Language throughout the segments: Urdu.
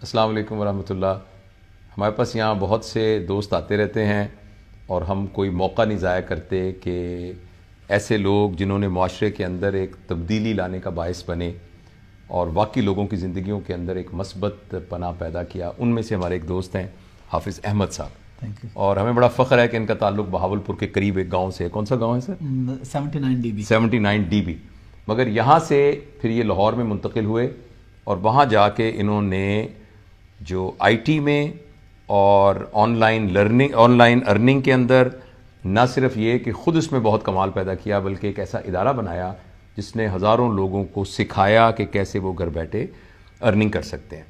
السلام علیکم ورحمۃ اللہ. ہمارے پاس یہاں بہت سے دوست آتے رہتے ہیں اور ہم کوئی موقع نہیں ضائع کرتے کہ ایسے لوگ جنہوں نے معاشرے کے اندر ایک تبدیلی لانے کا باعث بنے اور واقعی لوگوں کی زندگیوں کے اندر ایک مثبت پناہ پیدا کیا، ان میں سے ہمارے ایک دوست ہیں حافظ احمد صاحب. اور ہمیں بڑا فخر ہے کہ ان کا تعلق بہاولپور کے قریب ایک گاؤں سے ہے. کون سا گاؤں ہے سر؟ 79 DB. مگر یہاں سے پھر یہ لاہور میں منتقل ہوئے اور وہاں جا کے انہوں نے جو آئی ٹی میں اور آن لائن ارننگ کے اندر نہ صرف یہ کہ خود اس میں بہت کمال پیدا کیا بلکہ ایک ایسا ادارہ بنایا جس نے ہزاروں لوگوں کو سکھایا کہ کیسے وہ گھر بیٹھے ارننگ کر سکتے ہیں.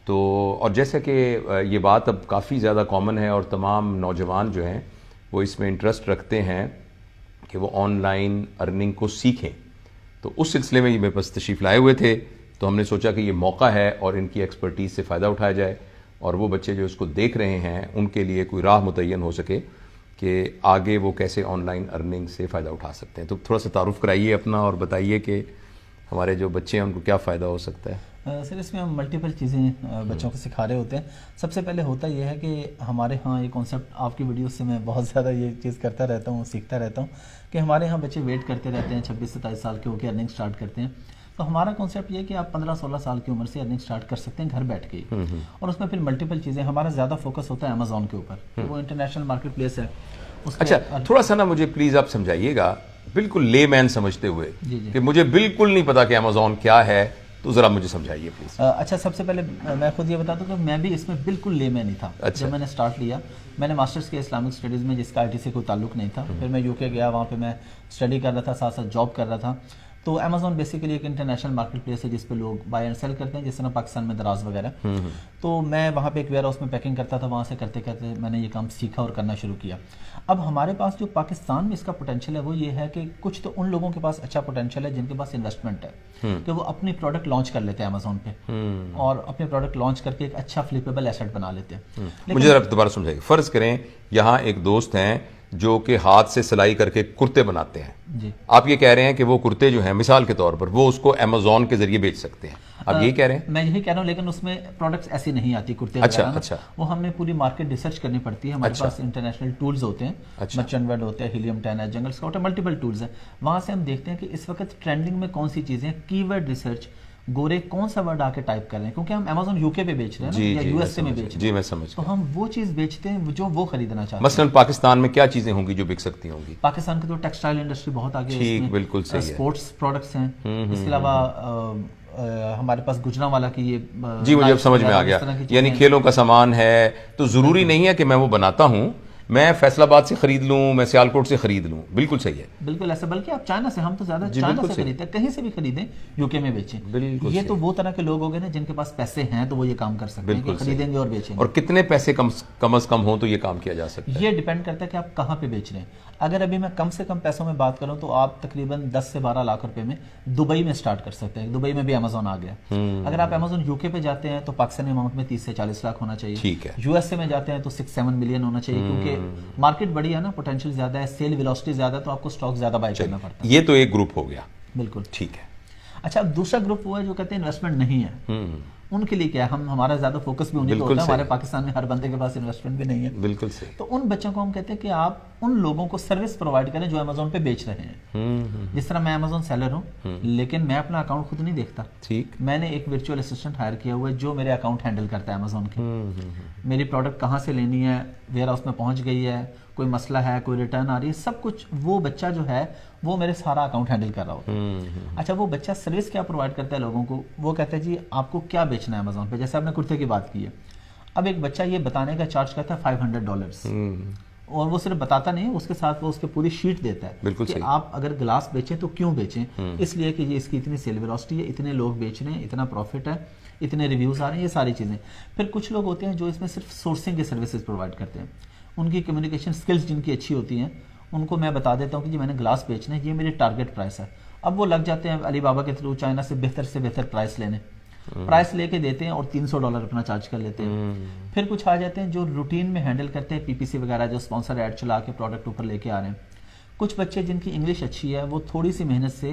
تو اور جیسا کہ یہ بات اب کافی زیادہ کامن ہے اور تمام نوجوان جو ہیں وہ اس میں انٹرسٹ رکھتے ہیں کہ وہ آن لائن ارننگ کو سیکھیں، تو اس سلسلے میں یہ میرے پاس تشریف لائے ہوئے تھے. تو ہم نے سوچا کہ یہ موقع ہے اور ان کی ایکسپرٹیز سے فائدہ اٹھایا جائے اور وہ بچے جو اس کو دیکھ رہے ہیں ان کے لیے کوئی راہ متعین ہو سکے کہ آگے وہ کیسے آن لائن ارننگ سے فائدہ اٹھا سکتے ہیں. تو تھوڑا سا تعارف کرائیے اپنا اور بتائیے کہ ہمارے جو بچے ہیں ان کو کیا فائدہ ہو سکتا ہے. سر اس میں ہم ملٹیپل چیزیں بچوں کو سکھا رہے ہوتے ہیں. سب سے پہلے ہوتا یہ ہے کہ ہمارے ہاں یہ کانسیپٹ آپ کی ویڈیوز سے میں بہت زیادہ یہ چیز کرتا رہتا ہوں، سیکھتا رہتا ہوں کہ ہمارے ہاں بچے ویٹ کرتے رہتے ہیں 26-27 سال کے ہو کے ارننگ سٹارٹ کرتے ہیں. تو ہمارا کانسیپٹ یہ ہے کہ آپ 15-16 سال کی عمر سے ارننگ سٹارٹ کر سکتے ہیں گھر بیٹھ کے. اور اس میں پھر ملٹیپل چیزیں، ہمارا زیادہ فوکس ہوتا ہے امیزون کے اوپر، وہ انٹرنیشنل مارکیٹ پلیس ہے. اچھا تھوڑا سا نا مجھے پلیز آپ سمجھائیے گا بالکل لے مین سمجھتے ہوئے کہ مجھے بالکل نہیں پتا کہ امیزون کیا ہے، تو ذرا مجھے سمجھائیے پلیز. اچھا سب سے پہلے میں خود یہ بتا دوں کہ میں بھی اس میں بالکل لے مین نہیں تھا. جب میں نے سٹارٹ لیا میں نے ماسٹرز کیا اسلامک اسٹڈیز میں جس کا آئی ٹی سے کوئی تعلق نہیں تھا. پھر میں UK گیا، وہاں پہ میں اسٹڈی کر رہا تھا، ساتھ ساتھ جاب کر رہا تھا. تو امیزون بیسیکلی ایک انٹرنیشنل مارکیٹ پلیس ہے جس پہ لوگ بائی اینڈ سیل کرتے ہیں، جس طرح پاکستان میں دراز وغیرہ. تو میں وہاں پہ ایک ویئر ہاؤس میں پیکنگ کرتا تھا، وہاں سے کرتے کرتے میں نے یہ کام سیکھا اور کرنا شروع کیا. اب ہمارے پاس جو پاکستان میں اس کا پوٹینشیل ہے وہ یہ ہے کہ کچھ تو ان لوگوں کے پاس اچھا پوٹینشیل ہے جن کے پاس انویسٹمنٹ ہے کہ وہ اپنی پروڈکٹ لانچ کر لیتے ہیں امیزون پہ اور اپنے پروڈکٹ لانچ کر کے ایک اچھا فلپیبل ایسٹ بنا لیتے ہیں. مجھے ذرا دوبارہ سمجھائیے. فرض کریں یہاں ایک دوست ہیں جو کہ ہاتھ سے سلائی کر کے کرتے بناتے ہیں. جی آپ یہ کہہ رہے ہیں کہ وہ کرتے جو ہیں مثال کے طور پر وہ اس کو امیزون کے ذریعے بیچ سکتے ہیں، آپ یہی کہہ رہے ہیں؟ میں یہی کہہ رہا ہوں، لیکن اس میں پروڈکٹس ایسی نہیں آتی کرتے اچھا وہ ہمیں پوری مارکیٹ ریسرچ کرنی پڑتی ہے. ہمارے پاس انٹرنیشنل ٹولز ہوتے ہیں، مرچنٹ ورڈ ہوتے ہیں، ہیلیم 10 ہے، جنگل اسکاؤٹ ہے، ملٹیپل ٹولز ہیں. وہاں سے ہم دیکھتے ہیں کہ اس وقت ٹرینڈنگ میں کون سی چیزیں، کی ورڈ ریسرچ، گورے کون سا ورڈ آ کے ٹائپ کر رہے ہیں کیونکہ ہم امیزون UK پہ بیچ رہے ہیں یا USA میں بیچ رہے ہیں. جی میں سمجھ تو ہم وہ چیز بیچتے ہیں جو وہ خریدنا چاہتے ہیں. مثلا پاکستان میں کیا چیزیں ہوں گی جو بک سکتی ہوں گی؟ پاکستان کی تو ٹیکسٹائل انڈسٹری بہت آگے ہے، بالکل صحیح ہے. اسپورٹس پروڈکٹس ہیں، اس کے علاوہ ہمارے پاس گجرانوالا کی یہ جی مجھے اب سمجھ میں آ گیا، یعنی کھیلوں کا سامان ہے. تو ضروری نہیں ہے کہ میں وہ بناتا ہوں، میں فیصل آباد سے خرید لوں، میں سیالکوٹ سے خرید لوں. بالکل صحیح ہے، بالکل ایسا. بلکہ آپ چائنا سے، ہم تو زیادہ چائنا سے خریدتے ہیں، کہیں سے بھی خریدیں UK میں بیچیں. یہ تو وہ طرح کے لوگ ہو گئے نا جن کے پاس پیسے ہیں تو وہ یہ کام کر سکتے ہیں کہ خریدیں گے اور بیچیں گے. اور کتنے پیسے کم از کم ہوں تو یہ کام کیا جا سکتا ہے؟ یہ ڈیپینڈ کرتا ہے کہ آپ کہاں پہ بیچ رہے ہیں. اگر ابھی میں کم سے کم پیسوں میں بات کروں تو آپ تقریباً 10 سے 12 لاکھ روپے میں دبئی میں سٹارٹ کر سکتے ہیں. دبئی میں بھی امیزون آ گیا. اگر آپ امیزون UK پہ جاتے ہیں تو پاکستانی اماؤنٹ میں 30 سے 40 لاکھ ہونا چاہیے. ٹھیک ہے. USA میں جاتے ہیں تو 6-7 ملین ہونا چاہیے کیونکہ مارکیٹ بڑی ہے نا، پوٹینشیل زیادہ ہے، سیل ویلوسٹی زیادہ ہے، تو آپ کو سٹاک زیادہ بائی کرنا پڑتا ہے. یہ تو ایک گروپ ہو گیا. بالکل ٹھیک ہے. اچھا اب دوسرا گروپ وہ ہے جو کہتے ہیں انویسٹمنٹ نہیں ہے. ان کے لیے کیا ہے، ہمارا زیادہ فوکس بھی انہیں پہ ہوتا ہے. ہمارے پاکستان میں ہر بندے کے پاس انویسٹمنٹ بھی نہیں ہے. بالکل صحیح. تو ان بچوں کو ہم کہتے ہیں کہ آپ ان لوگوں کو سروس پرووائڈ کریں جو امیزون پہ بیچ رہے ہیں. جس طرح میں امیزون سیلر ہوں لیکن میں اپنا اکاؤنٹ خود نہیں دیکھتا. ٹھیک. میں نے ایک ورچوئل اسسٹنٹ ہائر کیا ہوا ہے جو میرے اکاؤنٹ ہینڈل کرتا ہے امیزون کی. میری پروڈکٹ کہاں سے لینی ہے، ویئر ہاؤس میں پہنچ گئی ہے، کوئی مسئلہ ہے، کوئی ریٹرن آ رہی ہے، سب کچھ وہ بچہ جو ہے وہ میرے سارا اکاؤنٹ ہینڈل کر رہا ہوتا ہے. اچھا وہ بچہ سروس کیا پرووائڈ کرتا ہے لوگوں کو، وہ کہتا ہے جی آپ کو کیا بیچنا ہے امیزون پہ. جیسے آپ نے کرتے کی بات کی ہے، اب ایک بچہ یہ بتانے کا چارج کرتا ہے $500 اور وہ صرف بتاتا نہیں، اس کے ساتھ وہ اس کے پوری شیٹ دیتا ہے کہ آپ اگر گلاس بیچیں تو کیوں بیچیں. اس لیے کہ یہ اس کی اتنی سیل ویلوسٹی ہے، اتنے لوگ بیچ رہے ہیں، اتنا پروفٹ ہے، اتنے ریویوز آ رہے ہیں، یہ ساری چیزیں. پھر کچھ لوگ ہوتے ہیں جو اس میں صرف سورسنگ کے سروسز پرووائڈ کرتے ہیں. ان کی کمیونیکیشن سکلز جن کی اچھی ہوتی ہیں ان کو میں بتا دیتا ہوں کہ جی میں نے گلاس بیچنا ہے، یہ میری ٹارگیٹ پرائس ہے. اب وہ لگ جاتے ہیں علی بابا کے تھرو چائنا سے بہتر پرائس لینے، پرائس لے کے دیتے ہیں اور $300 اپنا چارج کر لیتے ہیں. پھر کچھ آ جاتے ہیں جو روٹین میں ہینڈل کرتے ہیں PPC وغیرہ، جو اسپانسر ایڈ چلا کے پروڈکٹ اوپر لے کے آ رہے ہیں. کچھ بچے جن کی انگلش اچھی ہے وہ تھوڑی سی محنت سے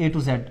A to Z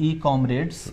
E-Comrades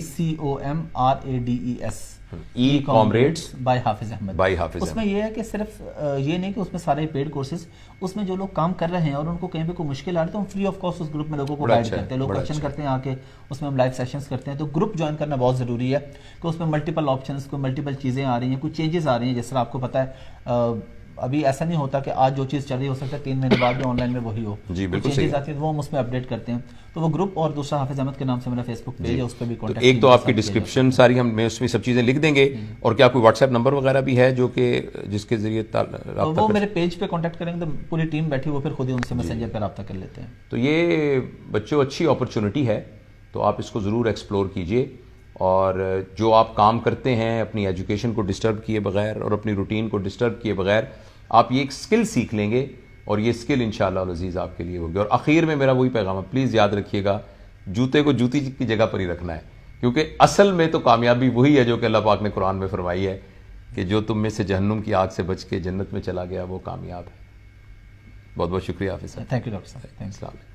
E-C-O-M-R-A-D-E-S E comrades by Hafiz Ahmed. By حافظ اس میں یہ ہے کہ صرف یہ نہیں کہ اس میں سارے پیڈ کورسز، اس میں جو لوگ کام کر رہے ہیں اور ان کو کہیں پہ کوئی مشکل آ رہی ہے تو ہم فری آف کاسٹ اس گروپ میں لوگوں کو گائیڈ کرتے ہیں. لوگ کوشچن کرتے ہیں آ کے، اس میں ہم لائیو سیشنز کرتے ہیں. تو گروپ جوائن کرنا بہت ضروری ہے کہ اس میں ملٹیپل آپشنس، کوئی ملٹیپل چیزیں آ رہی ہیں، کچھ چینجز آ رہی ہیں. جس طرح آپ کو پتہ ہے ابھی ایسا نہیں ہوتا کہ آج جو چیز چل رہی ہو سکتا ہے 3 مہینے بعد بھی آن لائن میں وہی ہو. جی بالکل چینجز آتی ہیں وہ ہم اس میں اپڈیٹ کرتے ہیں. تو وہ گروپ، اور دوسرا حافظ احمد کے نام سے میرا فیس بک پیج ہے، اس پہ بھی کانٹیکٹ. ایک تو آپ کی ڈسکرپشن ساری ہم میں اس میں سب چیزیں لکھ دیں گے، اور کیا کوئی واٹس ایپ نمبر وغیرہ بھی ہے جو کہ جس کے ذریعے رابطہ وہ میرے پیج پہ کانٹیکٹ کریں گے تو پوری ٹیم بیٹھی وہ پھر خود ہی ان سے میسنجر پہ رابطہ کر لیتے ہیں. تو یہ بچوں اچھی اپرچونٹی ہے، تو آپ اس کو ضرور ایکسپلور کیجئے. اور جو آپ کام کرتے ہیں اپنی ایجوکیشن کو ڈسٹرب کیے بغیر اور اپنی روٹین کو ڈسٹرب کیے بغیر، آپ یہ ایک سکل سیکھ لیں گے، اور یہ سکل انشاءاللہ العزیز آپ کے لیے ہوگی. اور آخر میں میرا وہی پیغام ہے، پلیز یاد رکھیے گا، جوتے کو جوتی کی جگہ پر ہی رکھنا ہے، کیونکہ اصل میں تو کامیابی وہی ہے جو کہ اللہ پاک نے قرآن میں فرمائی ہے کہ جو تم میں سے جہنم کی آگ سے بچ کے جنت میں چلا گیا وہ کامیاب ہے. بہت بہت شکریہ حافظ صاحب. تھینک یو ڈاکٹر صاحب. السلام علیکم.